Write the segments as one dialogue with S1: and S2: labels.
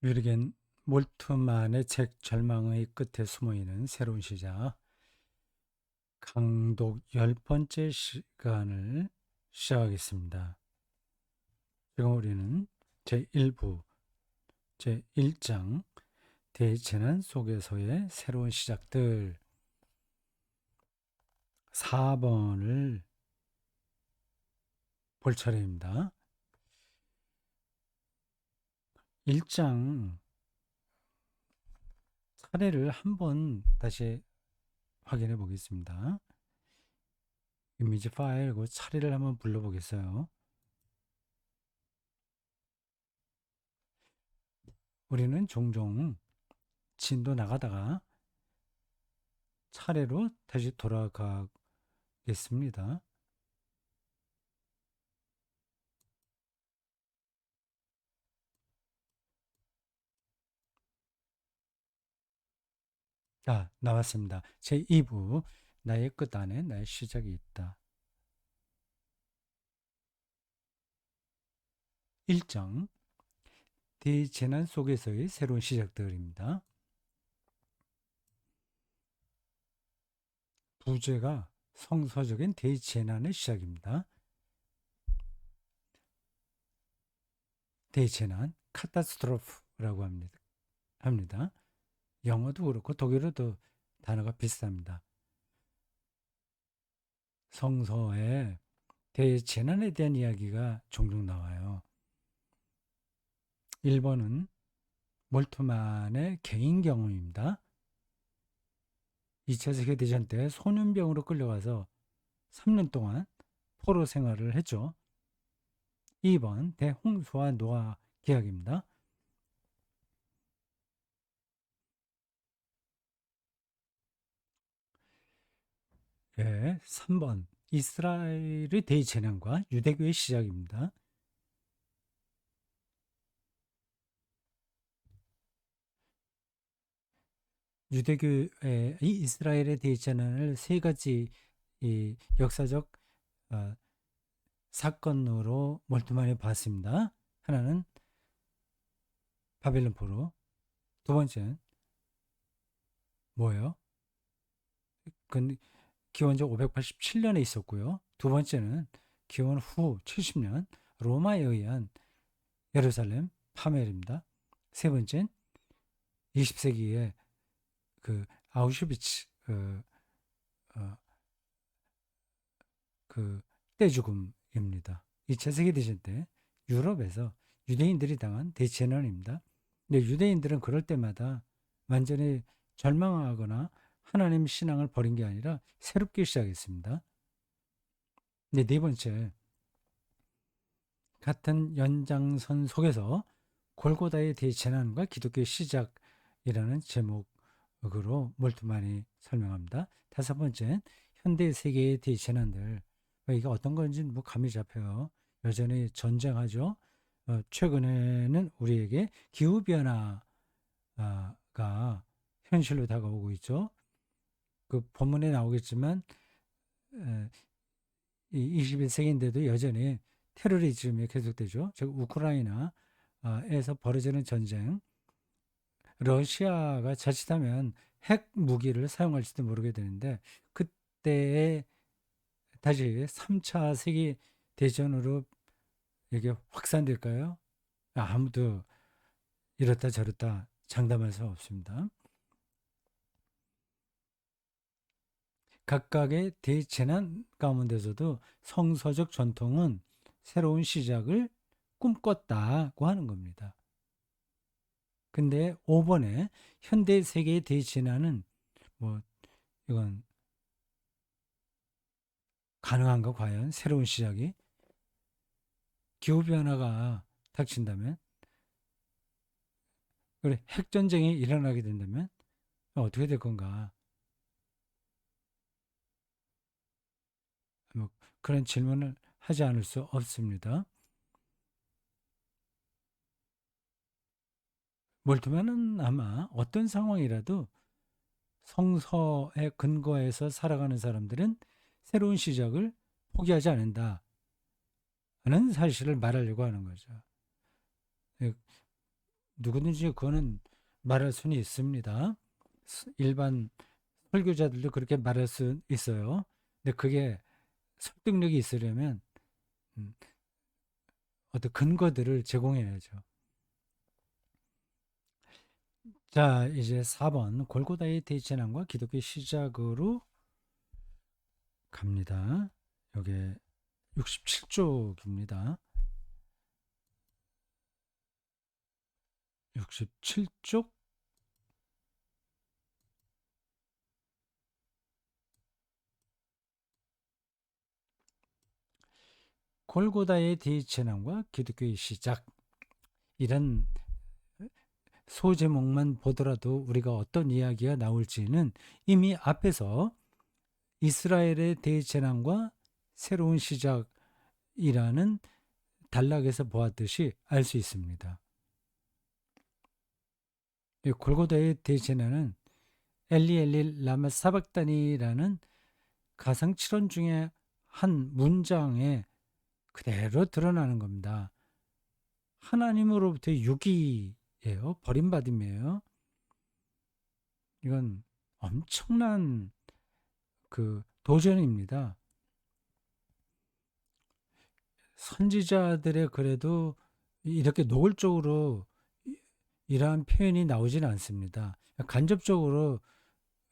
S1: 뮤리겐 몰트만의 책 절망의 끝에 숨어있는 새로운 시작 강독 10번째 시간을 시작하겠습니다. 지금 우리는 제1부 제1장 대재난 속에서의 새로운 시작들 4번을 볼 차례입니다. 1장 차례를 한번 다시 확인해 보겠습니다. 이미지 파일 그 차례를 한번 불러보겠어요. 우리는 종종 진도 나가다가 차례로 다시 돌아가겠습니다. 나왔습니다. 제2부 나의 끝 안에 나의 시작이 있다. 1장 대재난 속에서의 새로운 시작들입니다. 부제가 성서적인 대재난의 시작입니다. 대재난, 카타스트로프라고 합니다. 영어도 그렇고 독일어도 단어가 비슷합니다. 성서에 대재난에 대한 이야기가 종종 나와요. 1번은 몰트만의 개인 경험입니다. 2차 세계대전 때 소년병으로 끌려가서 3년 동안 포로 생활을 했죠. 2번 대홍수와 노아 계약입니다. 네, 3번 이스라엘의 대재난과 유대교의 시작입니다. 유대교의 이스라엘의 대재난을 세 가지 이 역사적 사건으로 몰두만이 봤습니다. 하나는 바벨론 포로, 두 번째는 뭐예요? 그 기원적 587년에 있었고요. 두 번째는 기원 후 70년 로마에 의한 예루살렘 파멸입니다. 세 번째는 20세기에 그 아우슈비츠 어, 그 떼죽음입니다. 2차 세계대전 때 유럽에서 유대인들이 당한 대재난입니다. 근데 유대인들은 그럴 때마다 완전히 절망하거나 하나님 신앙을 버린 게 아니라 새롭게 시작했습니다. 근데 네 번째, 같은 연장선 속에서 골고다의 대재난과 기독교의 시작이라는 제목으로 몰트만이 설명합니다. 다섯 번째는 현대 세계의 대재난들. 이게 어떤 건지 뭐 감이 잡혀요. 여전히 전쟁하죠. 최근에는 우리에게 기후변화가 현실로 다가오고 있죠. 그 본문에 나오겠지만 21세기인데도 여전히 테러리즘이 계속되죠. 즉 우크라이나에서 벌어지는 전쟁, 러시아가 자칫하면 핵 무기를 사용할지도 모르게 되는데 그때에 다시 3차 세계 대전으로 이게 확산될까요? 아무도 이렇다 저렇다 장담할 수 없습니다. 각각의 대재난 가운데서도 성서적 전통은 새로운 시작을 꿈꿨다고 하는 겁니다. 근데 5번에 현대 세계의 대진화는 뭐 이건 가능한가 과연 새로운 시작이 기후 변화가 닥친다면 그래 핵 전쟁이 일어나게 된다면 어떻게 될 건가 뭐 그런 질문을 하지 않을 수 없습니다. 몰트만은 아마 어떤 상황이라도 성서의 근거에서 살아가는 사람들은 새로운 시작을 포기하지 않는다는 사실을 말하려고 하는 거죠. 누구든지 그거는 말할 수는 있습니다. 일반 설교자들도 그렇게 말할 수 있어요. 근데 그게 설득력이 있으려면 음, 어떤 근거들을 제공해야죠. 자, 이제 4번 골고다의 대제난과 기독교의 시작으로 갑니다. 여기 67쪽입니다. 67쪽 골고다의 대제난과 기독교의 시작, 이런 소제목만 보더라도 우리가 어떤 이야기가 나올지는 이미 앞에서 이스라엘의 대재난과 새로운 시작이라는 단락에서 보았듯이 알 수 있습니다. 이 골고다의 대재난은 엘리 엘리 라마 사박단이라는 가상 7원 중에 한 문장에 그대로 드러나는 겁니다. 하나님으로부터의 유기예요. 버림받음이에요. 이건 엄청난 그 도전입니다. 선지자들의 그래도 이렇게 노골적으로 이러한 표현이 나오지는 않습니다. 간접적으로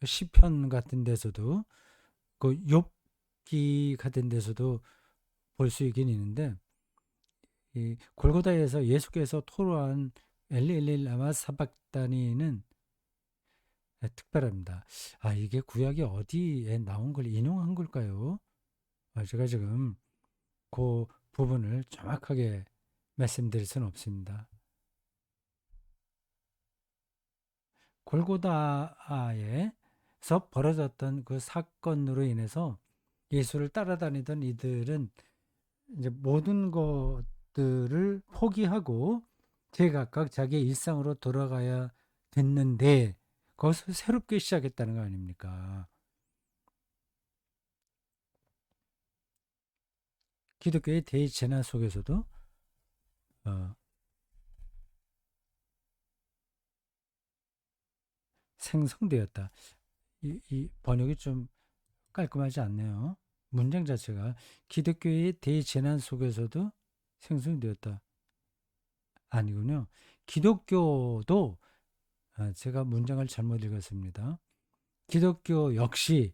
S1: 시편 같은 데서도 그 욥기 같은 데서도 볼 수 있긴 있는데, 이 골고다에서 예수께서 토로한 엘리 엘리 라마 사박다니는 특별합니다. 아, 이게 구약이 어디에 나온 걸 인용한 걸까요? 제가 지금 그 부분을 정확하게 말씀드릴 수는 없습니다. 골고다에서 벌어졌던 그 사건으로 인해서 예수를 따라다니던 이들은 이제 모든 것들을 포기하고 제각각 자기의 일상으로 돌아가야 됐는데 그것을 새롭게 시작했다는 거 아닙니까? 기독교의 대재난 속에서도 어, 생성되었다. 이 번역이 좀 깔끔하지 않네요. 문장 자체가 기독교의 대재난 속에서도 생성되었다. 아니군요. 기독교도 제가 문장을 잘못 읽었습니다. 기독교 역시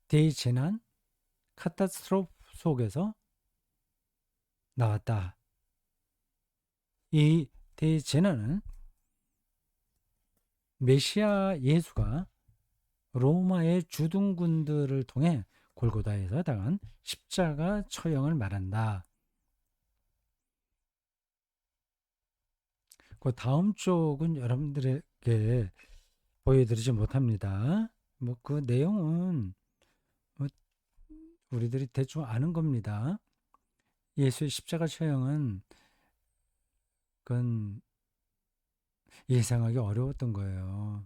S1: 대재난 카타스트로프 속에서 나왔다. 이 대재난은 메시아 예수가 로마의 주둔군들을 통해 골고다에서 당한 십자가 처형을 말한다. 그 다음 쪽은 여러분들에게 보여드리지 못합니다. 뭐 그 내용은 뭐 우리들이 대충 아는 겁니다. 예수의 십자가 처형은 그건 예상하기 어려웠던 거예요.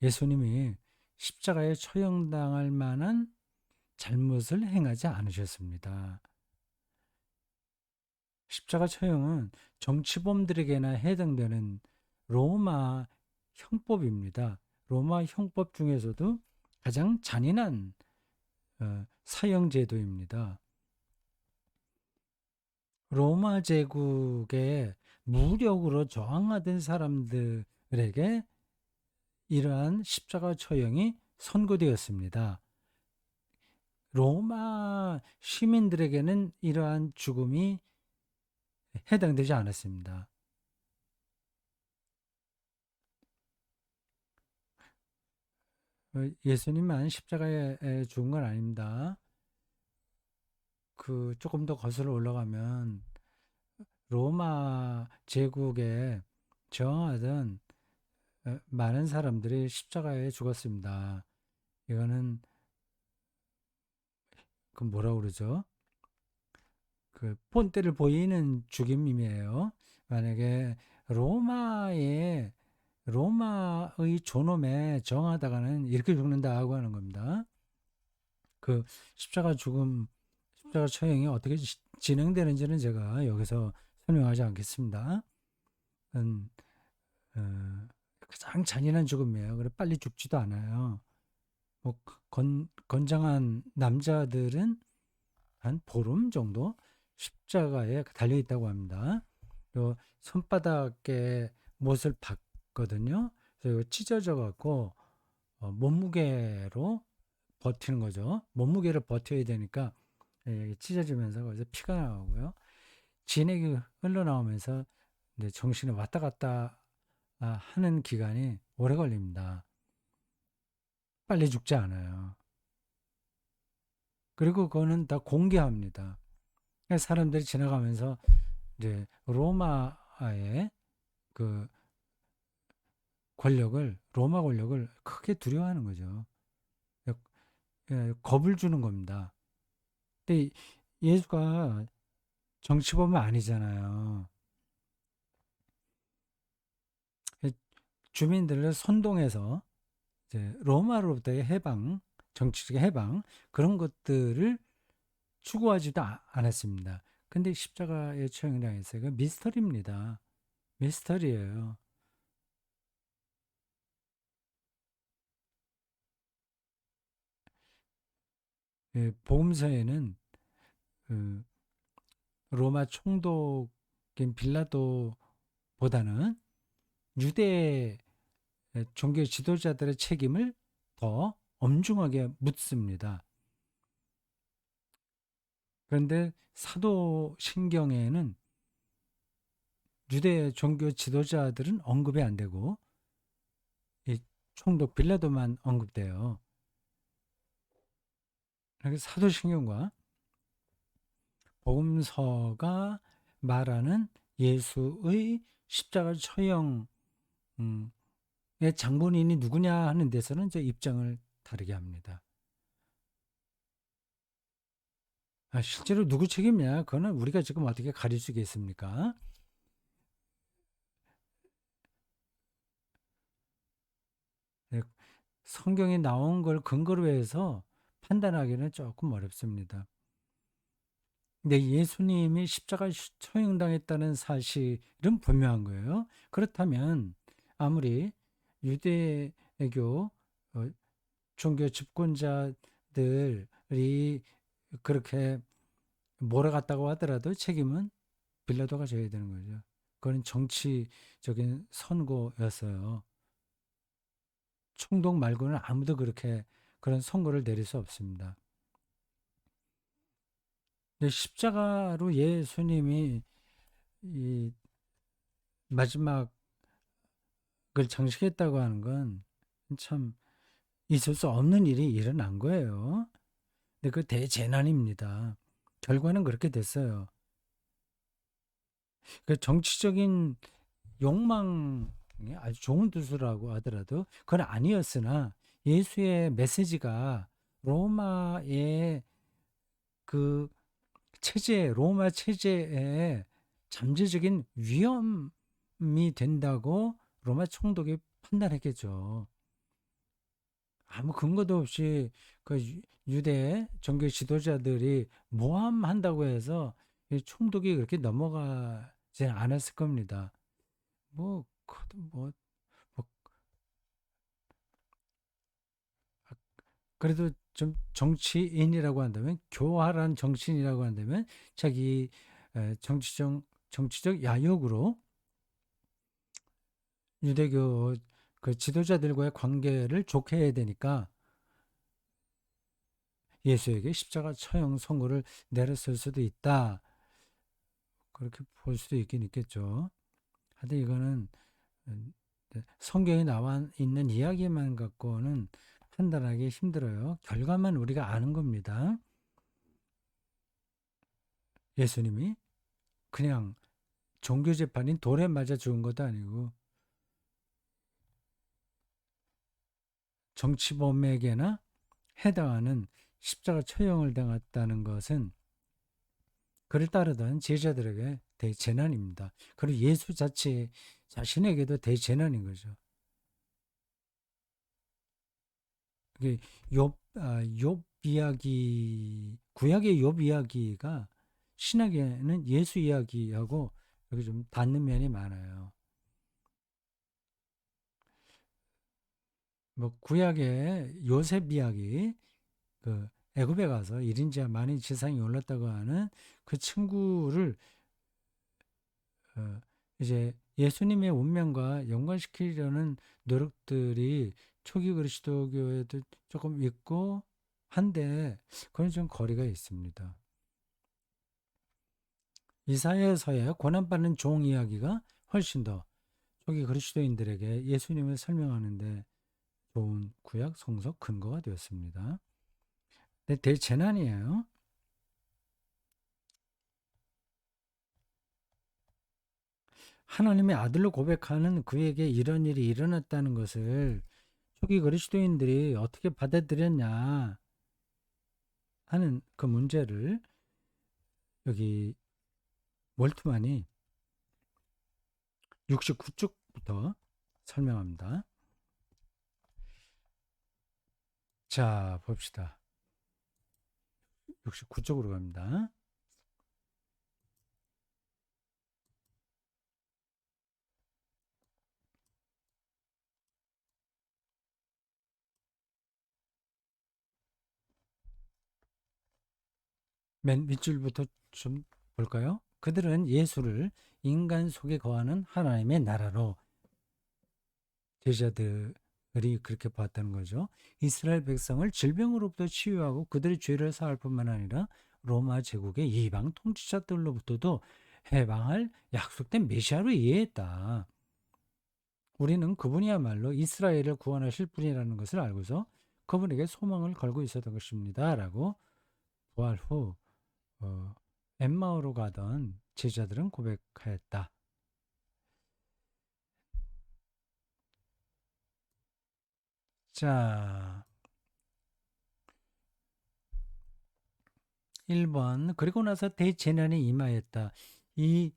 S1: 예수님이 십자가에 처형당할 만한 잘못을 행하지 않으셨습니다. 십자가 처형은 정치범들에게나 해당되는 로마 형법입니다. 로마 형법 중에서도 가장 잔인한 사형 제도입니다. 로마 제국에 무력으로 저항하던 사람들에게 이러한 십자가 처형이 선고되었습니다. 로마 시민들에게는 이러한 죽음이 해당되지 않았습니다. 예수님만 십자가에 죽은 건 아닙니다. 그 조금 더 거슬러 올라가면 로마 제국에 저항하던 많은 사람들이 십자가에 죽었습니다. 이거는 그 뭐라 그러죠? 그 본때를 보이는 죽임이에요. 만약에 로마의 존엄에 저항하다가는 이렇게 죽는다고 하는 겁니다. 그 십자가 죽음, 십자가 처형이 어떻게 진행되는지는 제가 여기서 설명하지 않겠습니다. 가장 잔인한 죽음이에요. 그래 빨리 죽지도 않아요. 뭐 건장한 남자들은 한 보름 정도 십자가에 달려 있다고 합니다. 요 손바닥에 못을 박거든요. 그래서 이거 찢어져 갖고 몸무게로 버티는 거죠. 몸무게를 버텨야 되니까 찢어지면서 거기서 피가 나오고요. 진액이 흘러나오면서 이제 정신이 왔다 갔다 하는 기간이 오래 걸립니다. 빨리 죽지 않아요. 그리고 그거는 다 공개합니다. 사람들이 지나가면서 이제 로마의 그 로마 권력을 크게 두려워하는 거죠. 겁을 주는 겁니다. 근데 예수가 정치범은 아니잖아요. 주민들을 선동해서 이제 로마로부터의 해방, 정치적 해방 그런 것들을 추구하지도 않았습니다. 근데 십자가에 처형당했어요. 그 미스터리입니다. 미스터리예요. 복음서에는 그 로마 총독인 빌라도보다는 유대 종교 지도자들의 책임을 더 엄중하게 묻습니다. 그런데 사도신경에는 유대 종교 지도자들은 언급이 안 되고 이 총독 빌라도만 언급돼요. 그래서 사도신경과 복음서가 말하는 예수의 십자가 처형의 장본인이 누구냐 하는 데서는 이제 입장을 다르게 합니다. 실제로 누구 책임이냐? 그거는 우리가 지금 어떻게 가릴 수 있겠습니까? 네, 성경에 나온 걸 근거로 해서 판단하기는 조금 어렵습니다. 근데 예수님이 십자가 처형당했다는 사실은 분명한 거예요. 그렇다면 아무리 유대교 종교 집권자들이 그렇게 몰아갔다고 하더라도 책임은 빌라도가 져야 되는 거죠. 그건 정치적인 선고였어요. 총독 말고는 아무도 그렇게 그런 선고를 내릴 수 없습니다. 근데 십자가로 예수님이 이 마지막을 장식했다고 하는 건 참 있을 수 없는 일이 일어난 거예요. 근데 그 대재난입니다. 결과는 그렇게 됐어요. 그 정치적인 욕망이 아주 좋은 뜻이라고 하더라도 그건 아니었으나 예수의 메시지가 로마의 그 로마 체제에 잠재적인 위험이 된다고 로마 총독이 판단했겠죠. 아무 근거도 없이 그 유대 종교 지도자들이 모함한다고 해서 총독이 그렇게 넘어가지 않았을 겁니다. 뭐, 뭐, 뭐 그래도 좀 정치인이라고 한다면 교활한 정치인이라고 한다면 자기 정치적 야욕으로 유대교 그 지도자들과의 관계를 좋게 해야 되니까 예수에게 십자가 처형 선고를 내렸을 수도 있다. 그렇게 볼 수도 있긴 있겠죠. 하여튼 이거는 성경에 나와 있는 이야기만 갖고는 판단하기 힘들어요. 결과만 우리가 아는 겁니다. 예수님이 그냥 종교 재판인 돌에 맞아 죽은 것도 아니고 정치범에게나 해당하는 십자가 처형을 당했다는 것은 그를 따르던 제자들에게 대재난입니다. 그리고 예수 자신에게도 대재난인 거죠. 욥 이야기, 구약의 욥 이야기가 신약에는 예수 이야기하고 여기 좀 닿는 면이 많아요. 뭐 구약의 요셉 이야기, 그 애굽에 가서 1인지하 만인 지상이 올랐다고 하는 그 친구를 어, 이제 예수님의 운명과 연관시키려는 노력들이 초기 그리스도교에도 조금 있고 한데 그건 좀 거리가 있습니다. 이사야서의 고난받는 종 이야기가 훨씬 더 초기 그리스도인들에게 예수님을 설명하는데 좋은 구약 성서 근거가 되었습니다. 네, 대재난이에요. 하나님의 아들로 고백하는 그에게 이런 일이 일어났다는 것을 초기 그리스도인들이 어떻게 받아들였냐 하는 그 문제를 여기 몰트만이 69쪽부터 설명합니다. 자, 봅시다. 69쪽으로 갑니다. 맨 밑줄부터 좀 볼까요? 그들은 예수를 인간 속에 거하는 하나님의 나라로 제자들이 그렇게 봤다는 거죠. 이스라엘 백성을 질병으로부터 치유하고 그들의 죄를 사할 뿐만 아니라 로마 제국의 이방 통치자들로부터도 해방할 약속된 메시아로 이해했다. 우리는 그분이야말로 이스라엘을 구원하실 분이라는 것을 알고서 그분에게 소망을 걸고 있었던 것입니다. 라고 부활 후 엠마오로 가던 제자들은 고백하였다. 자, 1번 그리고 나서 대재난이 임하였다. 이,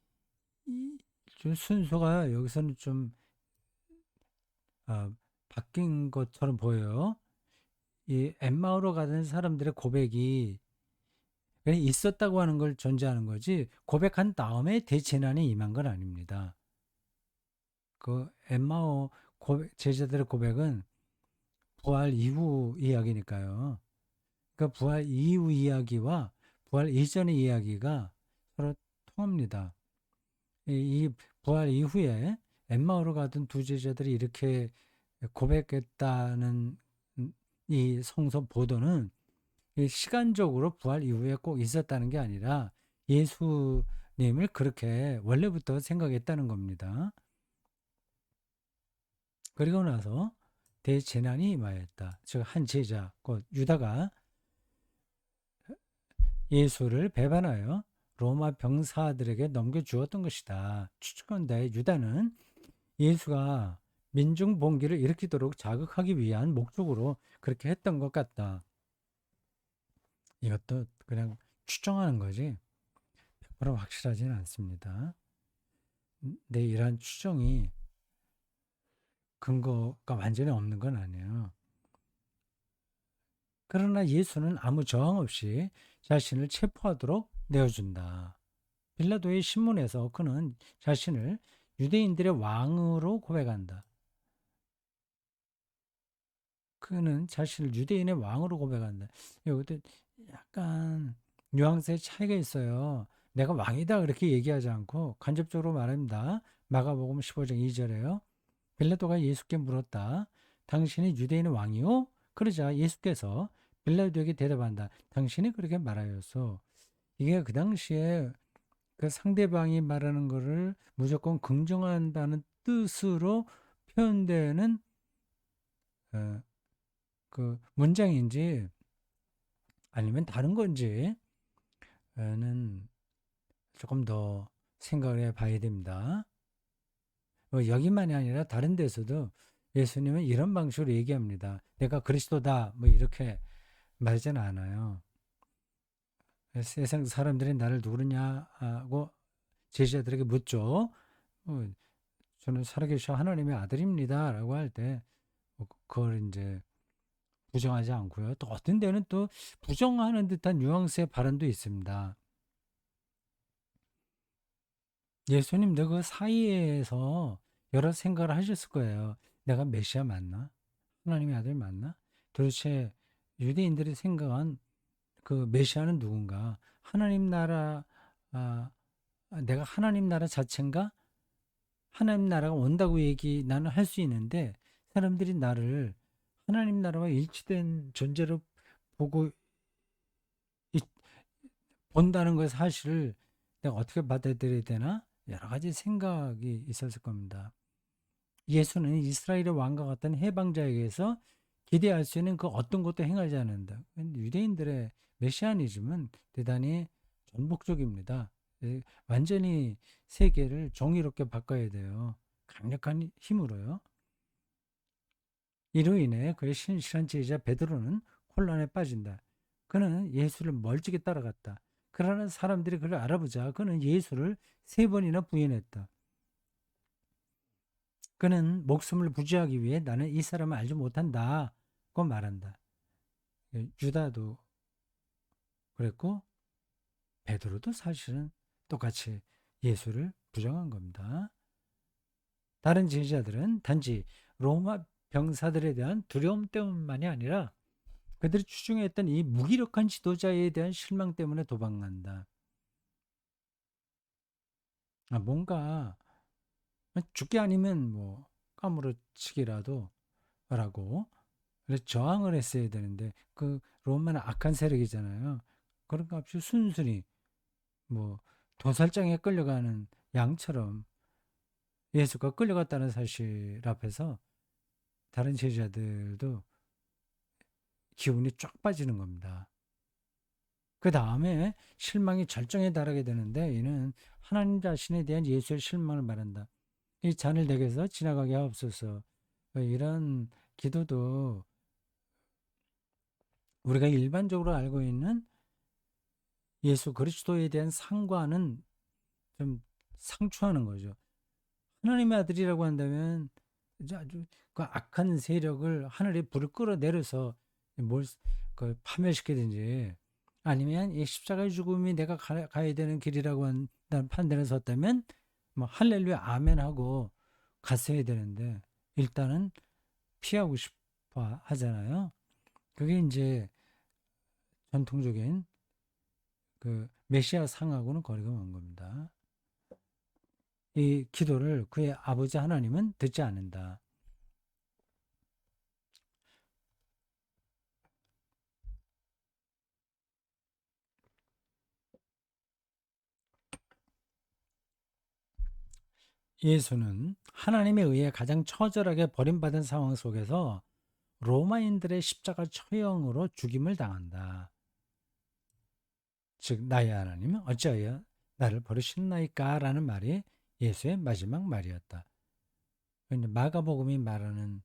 S1: 좀 순서가 여기서는 좀 어, 바뀐 것처럼 보여요. 이 엠마오로 가던 사람들의 고백이 그냥 있었다고 하는 걸 전제하는 거지 고백한 다음에 대재난이 임한 건 아닙니다. 그 엠마오 제자들의 고백은 부활 이후 이야기니까요. 그러니까 부활 이후 이야기와 부활 이전의 이야기가 서로 통합니다. 이 부활 이후에 엠마오로 가던 두 제자들이 이렇게 고백했다는 이 성서 보도는 시간적으로 부활 이후에 꼭 있었다는 게 아니라 예수님을 그렇게 원래부터 생각했다는 겁니다. 그리고 나서 대재난이 임하였다. 즉 한 제자 곧 유다가 예수를 배반하여 로마 병사들에게 넘겨주었던 것이다. 추측한데 유다는 예수가 민중 봉기를 일으키도록 자극하기 위한 목적으로 그렇게 했던 것 같다. 이것도 그냥 추정하는 거지 100% 확실하지는 않습니다. 근데 이러한 추정이 근거가 완전히 없는 건 아니에요. 그러나 예수는 아무 저항 없이 자신을 체포하도록 내어준다. 빌라도의 신문에서 그는 자신을 유대인들의 왕으로 고백한다. 그는 자신을 유대인의 왕으로 고백한다. 이것도 약간 뉘앙스의 차이가 있어요. 내가 왕이다 그렇게 얘기하지 않고 간접적으로 말합니다. 마가복음 15장 2절에요. 빌라도가 예수께 물었다. 당신이 유대인의 왕이요? 그러자 예수께서 빌라도에게 대답한다. 당신이 그렇게 말하였소. 이게 그 당시에 그 상대방이 말하는 거를 무조건 긍정한다는 뜻으로 표현되는 어, 그 문장인지 아니면 다른 건지는 조금 더 생각을 해 봐야 됩니다. 여기만이 아니라 다른 데서도 예수님은 이런 방식으로 얘기합니다. 내가 그리스도다 뭐 이렇게 말하지는 않아요. 세상 사람들이 나를 누구냐 하고 제자들에게 묻죠. 저는 살아계신 하나님의 아들입니다라고 할 때 그걸 이제 부정하지 않고요. 또 어떤 데는 또 부정하는 듯한 뉘앙스의 발언도 있습니다. 예수님도 그 사이에서 여러 생각을 하셨을 거예요. 내가 메시아 맞나? 하나님의 아들 맞나? 도대체 유대인들이 생각한 그 메시아는 누군가? 하나님 나라, 내가 하나님 나라 자체인가? 하나님 나라가 온다고 얘기 나는 할 수 있는데 사람들이 나를 하나님 나라와 일치된 존재로 보고 본다는 것 사실을 내가 어떻게 받아들여야 되나? 여러 가지 생각이 있었을 겁니다. 예수는 이스라엘의 왕과 같은 해방자에게서 기대할 수 있는 그 어떤 것도 행하지 않는다. 유대인들의 메시아니즘은 대단히 전복적입니다. 완전히 세계를 정의롭게 바꿔야 돼요. 강력한 힘으로요. 이로 인해 그의 신실한 제자 베드로는 혼란에 빠진다. 그는 예수를 멀찍이 따라갔다. 그러나 사람들이 그를 알아보자 그는 예수를 3번이나 부인했다. 그는 목숨을 부지하기 위해 나는 이 사람을 알지 못한다고 말한다. 유다도 그랬고 베드로도 사실은 똑같이 예수를 부정한 겁니다. 다른 제자들은 단지 로마 병사들에 대한 두려움 때문만이 아니라 그들이 추종했던 이 무기력한 지도자에 대한 실망 때문에 도망간다. 뭔가 죽게 아니면 뭐 까무러치기라도 라고 저항을 했어야 되는데 그 로마는 악한 세력이잖아요. 그런 것 없이 순순히 뭐 도살장에 끌려가는 양처럼 예수가 끌려갔다는 사실 앞에서 다른 제자들도 기운이 쫙 빠지는 겁니다. 그 다음에 실망이 절정에 달하게 되는데 이는 하나님 자신에 대한 예수의 실망을 말한다. 이 잔을 내게서 지나가게 하옵소서. 이런 기도도 우리가 일반적으로 알고 있는 예수 그리스도에 대한 상과는 좀 상충하는 거죠. 하나님의 아들이라고 한다면 아주 그 악한 세력을 하늘에 불을 끌어내려서 뭘 파멸시키든지 아니면 이 십자가의 죽음이 내가 가야 되는 길이라고 한다는 판단에 섰다면 뭐 할렐루야 아멘 하고 갔어야 되는데 일단은 피하고 싶어 하잖아요. 그게 이제 전통적인 그 메시아 상하고는 거리가 먼 겁니다. 이 기도를 그의 아버지 하나님은 듣지 않는다. 예수는 하나님에 의해 가장 처절하게 버림받은 상황 속에서 로마인들의 십자가 처형으로 죽임을 당한다. 즉 나의 하나님은 어찌하여 나를 버리셨나이까? 라는 말이 예수의 마지막 말이었다. 마가복음이 말하는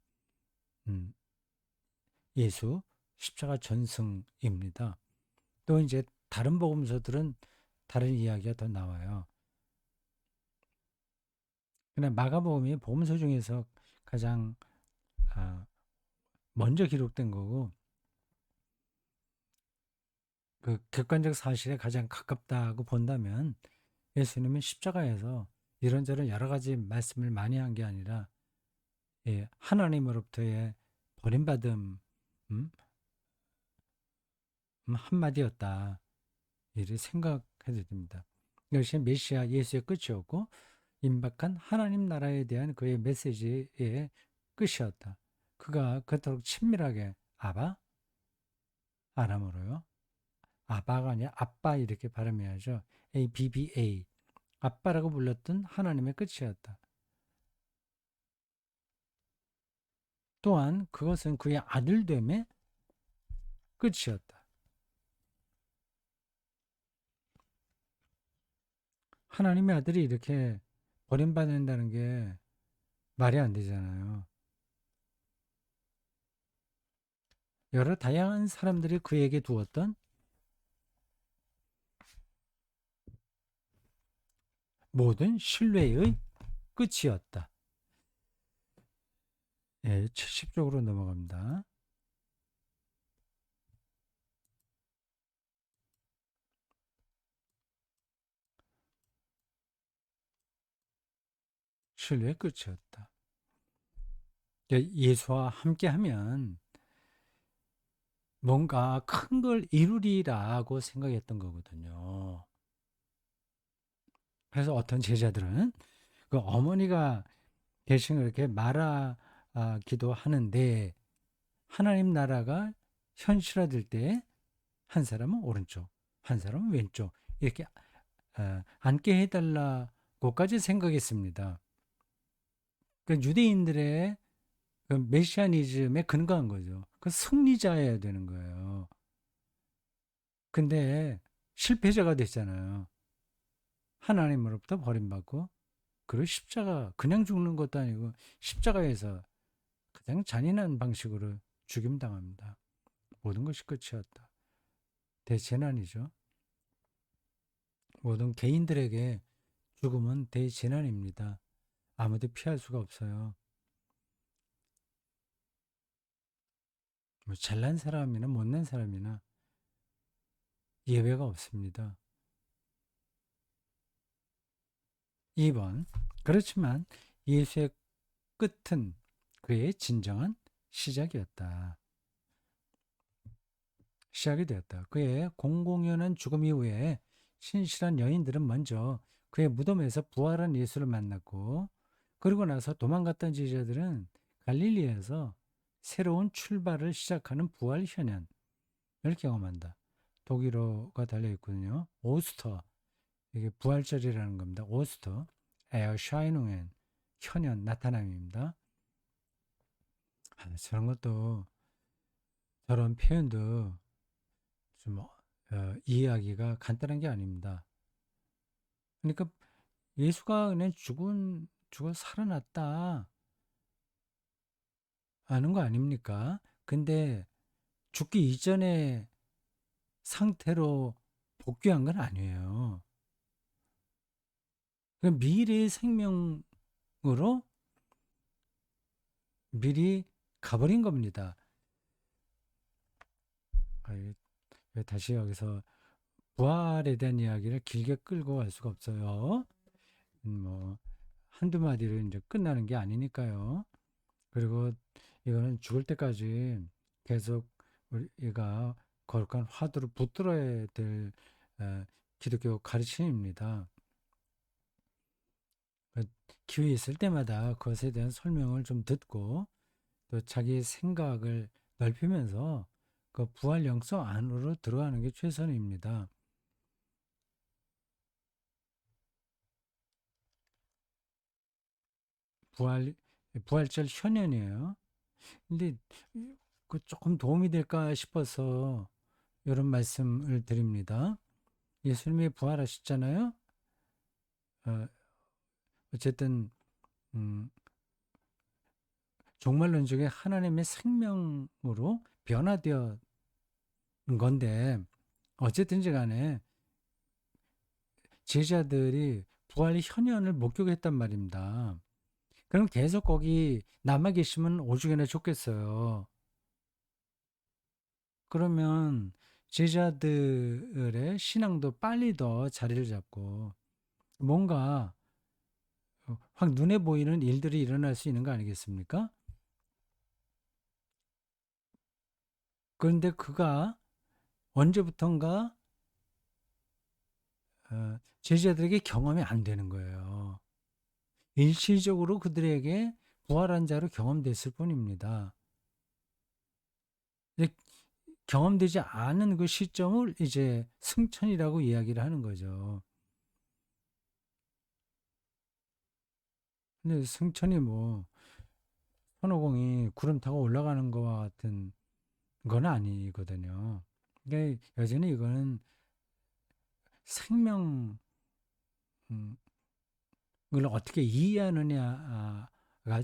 S1: 예수 십자가 전승입니다. 또 이제 다른 복음서들은 다른 이야기가 더 나와요. 그러나 마가복음이 복음서 중에서 가장 먼저 기록된 거고 그 객관적 사실에 가장 가깝다고 본다면 예수님은 십자가에서 이런저런 여러 가지 말씀을 많이 한 게 아니라 하나님으로부터의 버림받음 한마디였다. 이렇게 생각해도 됩니다. 이것이 메시아 예수의 끝이었고 임박한 하나님 나라에 대한 그의 메시지의 끝이었다. 그가 그토록 친밀하게 아바, 아람어로요. 아바가 아니라 아빠 이렇게 발음해야죠. ABBA. 아빠라고 불렀던 하나님의 끝이었다. 또한 그것은 그의 아들됨의 끝이었다. 하나님의 아들이 이렇게 버림받는다는 게 말이 안 되잖아요. 여러 다양한 사람들이 그에게 두었던 모든 신뢰의 끝이었다. 70쪽으로 넘어갑니다. 신뢰의 끝이었다. 예수와 함께하면 뭔가 큰 걸 이루리라고 생각했던 거거든요. 그래서 어떤 제자들은 그 어머니가 대신 그렇게 말하기도 하는데 하나님 나라가 현실화될 때 한 사람은 오른쪽, 한 사람은 왼쪽 이렇게 앉게 해달라고까지 생각했습니다. 그 유대인들의 그 메시아니즘에 근거한 거죠. 그 승리자여야 되는 거예요. 근데 실패자가 됐잖아요. 하나님으로부터 버림받고 그리고 십자가 그냥 죽는 것도 아니고 십자가에서 가장 잔인한 방식으로 죽임당합니다. 모든 것이 끝이었다. 대재난이죠. 모든 개인들에게 죽음은 대재난입니다. 아무도 피할 수가 없어요. 뭐 잘난 사람이나 못난 사람이나 예외가 없습니다. 2번. 그렇지만 예수의 끝은 그의 진정한 시작이었다. 시작이 되었다. 그의 공공연한 죽음 이후에 신실한 여인들은 먼저 그의 무덤에서 부활한 예수를 만났고 그리고 나서 도망갔던 제자들은 갈릴리에서 새로운 출발을 시작하는 부활 현현을 경험한다. 독일어가 달려 있거든요. 오스터. 이게 부활절이라는 겁니다. 오스터. 에어샤이능엔 현현 나타남입니다. 저런 것도 저런 표현도 좀 이해하기가 간단한 게 아닙니다. 그러니까 예수가 그냥 죽어 살아났다 하는 거 아닙니까? 근데 죽기 이전의 상태로 복귀한 건 아니에요. 그 미래의 생명으로 미리 가버린 겁니다. 다시 여기서 부활에 대한 이야기를 길게 끌고 갈 수가 없어요. 뭐 한두 마디로 이제 끝나는 게 아니니까요. 그리고 이거는 죽을 때까지 계속 우리가 거룩한 화두를 붙들어야 될 기독교 가르침입니다. 기회 있을 때마다 그것에 대한 설명을 좀 듣고 또 자기 생각을 넓히면서 그 부활 영성 안으로 들어가는 게 최선입니다. 부활, 부활절 현현이에요. 근데 그 조금 도움이 될까 싶어서 이런 말씀을 드립니다. 예수님이 부활하셨잖아요. 어, 어쨌든 음, 종말론 중에 하나님의 생명으로 변화되어 건데 어쨌든지 간에 제자들이 부활의 현현을 목격했단 말입니다. 그럼 계속 거기 남아 계시면 오죽이나 좋겠어요. 그러면 제자들의 신앙도 빨리 더 자리를 잡고 뭔가 확 눈에 보이는 일들이 일어날 수 있는 거 아니겠습니까? 그런데 그가 언제부턴가 제자들에게 경험이 안 되는 거예요. 일시적으로 그들에게 부활한 자로 경험됐을 뿐입니다. 경험되지 않은 그 시점을 이제 승천이라고 이야기를 하는 거죠. 근데 승천이 뭐 손오공이 구름 타고 올라가는 것과 같은 건 아니거든요. 그러니까 여전히 이거는 생명을 어떻게 이해하느냐가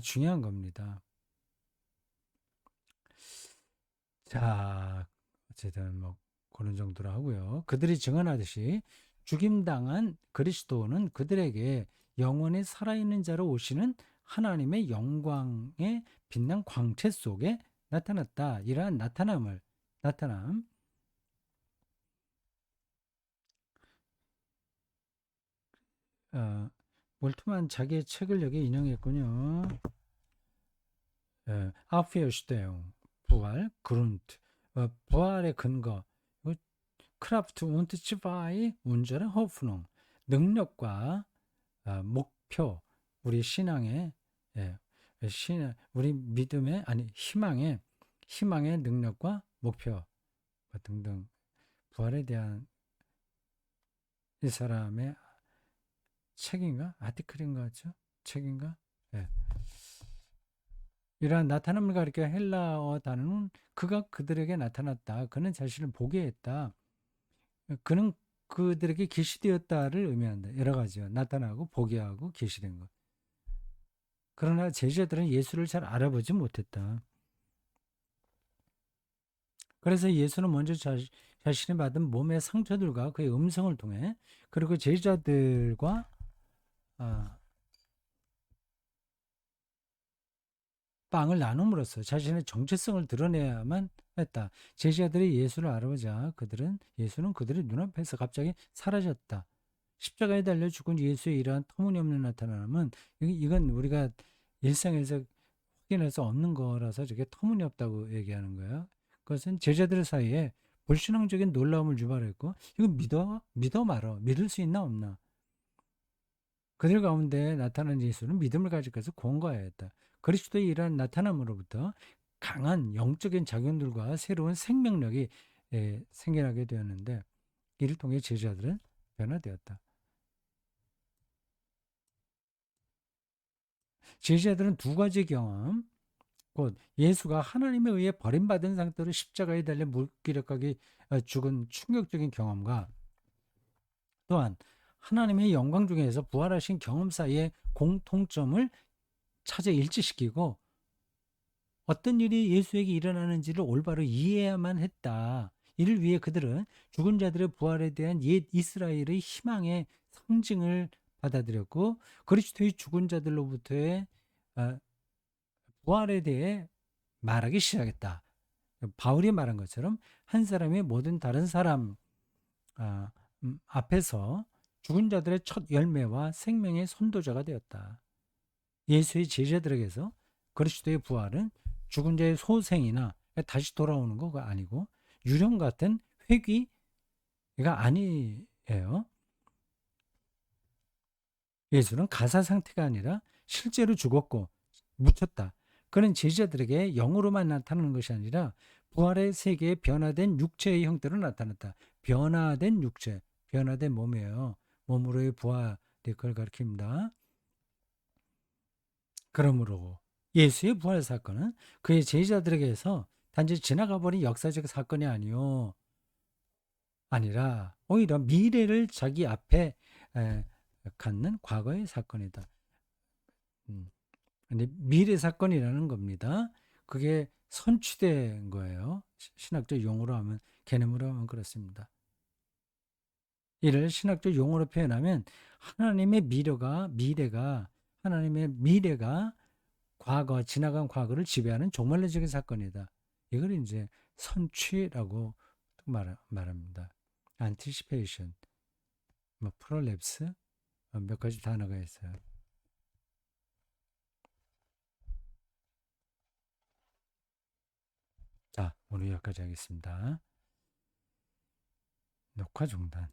S1: 중요한 겁니다. 자, 어쨌든 뭐 그런 정도로 하고요. 그들이 증언하듯이 죽임당한 그리스도는 그들에게 영원히 살아있는 자로 오시는 하나님의 영광의 빛난 광채 속에 나타났다. 이러한 나타남. 몰트만 자기의 책을 여기 인용했군요. Auferstehung, 부활, Grund, 부활의 근거, Kraft und Zwei unserer Hoffnung, 능력과 목표, 우리 신앙의 예, 우리 믿음의 아니 희망의 능력과 목표 등등 부활에 대한 이 사람의 책인가 아티클인 것 같죠? 책인가? 예. 이러한 나타남을 가리켜 헬라어 단어는 그가 그들에게 나타났다. 그는 자신을 보게 했다. 그는 그들에게 계시되었다를 의미한다. 여러 가지요. 나타나고 보게 하고 계시된 것. 그러나 제자들은 예수를 잘 알아보지 못했다. 그래서 예수는 먼저 자신이 받은 몸의 상처들과 그의 음성을 통해 그리고 제자들과 아, 빵을 나눔으로써 자신의 정체성을 드러내야만 했다. 제자들이 예수를 알아보자 예수는 그들의 눈앞에서 갑자기 사라졌다. 십자가에 달려 죽은 예수의 이러한 터무니없는 나타남은 이건 우리가 일상에서 확인할 수 없는 거라서 저게 터무니없다고 얘기하는 거예요. 그것은 제자들 사이에 불신앙적인 놀라움을 유발했고 이거 믿어 말어 믿을 수 있나 없나 그들 가운데 나타난 예수는 믿음을 가지고서 권고하여 했다. 그리스도의 이러한 나타남으로부터 강한 영적인 작용들과 새로운 생명력이 생겨나게 되었는데 이를 통해 제자들은 변화되었다. 제자들은 두 가지 경험, 곧 예수가 하나님에 의해 버림받은 상태로 십자가에 달려 무기력하게 죽은 충격적인 경험과 또한 하나님의 영광 중에서 부활하신 경험 사이의 공통점을 찾아 일치시키고 어떤 일이 예수에게 일어나는지를 올바로 이해해야만 했다. 이를 위해 그들은 죽은 자들의 부활에 대한 옛 이스라엘의 희망의 상징을 받아들였고 그리스도의 죽은 자들로부터의 어, 부활에 대해 말하기 시작했다. 바울이 말한 것처럼 한 사람이 모든 다른 사람 앞에서 죽은 자들의 첫 열매와 생명의 선도자가 되었다. 예수의 제자들에게서 그리스도의 부활은 죽은 자의 소생이나 다시 돌아오는 거가 아니고 유령 같은 회귀가 아니에요. 예수는 가사 상태가 아니라 실제로 죽었고 묻혔다. 그는 제자들에게 영으로만 나타나는 것이 아니라 부활의 세계에 변화된 육체의 형태로 나타났다. 변화된 육체, 변화된 몸이에요. 몸으로의 부활이 그걸 가리킵니다. 그러므로 예수의 부활 사건은 그의 제자들에게서 단지 지나가 버린 역사적 사건이 아니라 오히려 미래를 자기 앞에 갖는 과거의 사건이다. 음. 근데 미래 사건이라는 겁니다. 그게 선취된 거예요. 신학적 용어로 하면 개념으로 하면 그렇습니다. 이를 신학적 용어로 표현하면 하나님의 미래가 과거, 지나간 과거를 지배하는 종말론적인 사건이다. 이걸 이제 선취라고 말합니다. anticipation, 뭐 prolapse, 몇 가지 단어가 있어요. 자, 오늘 여기까지 하겠습니다. 녹화 중단.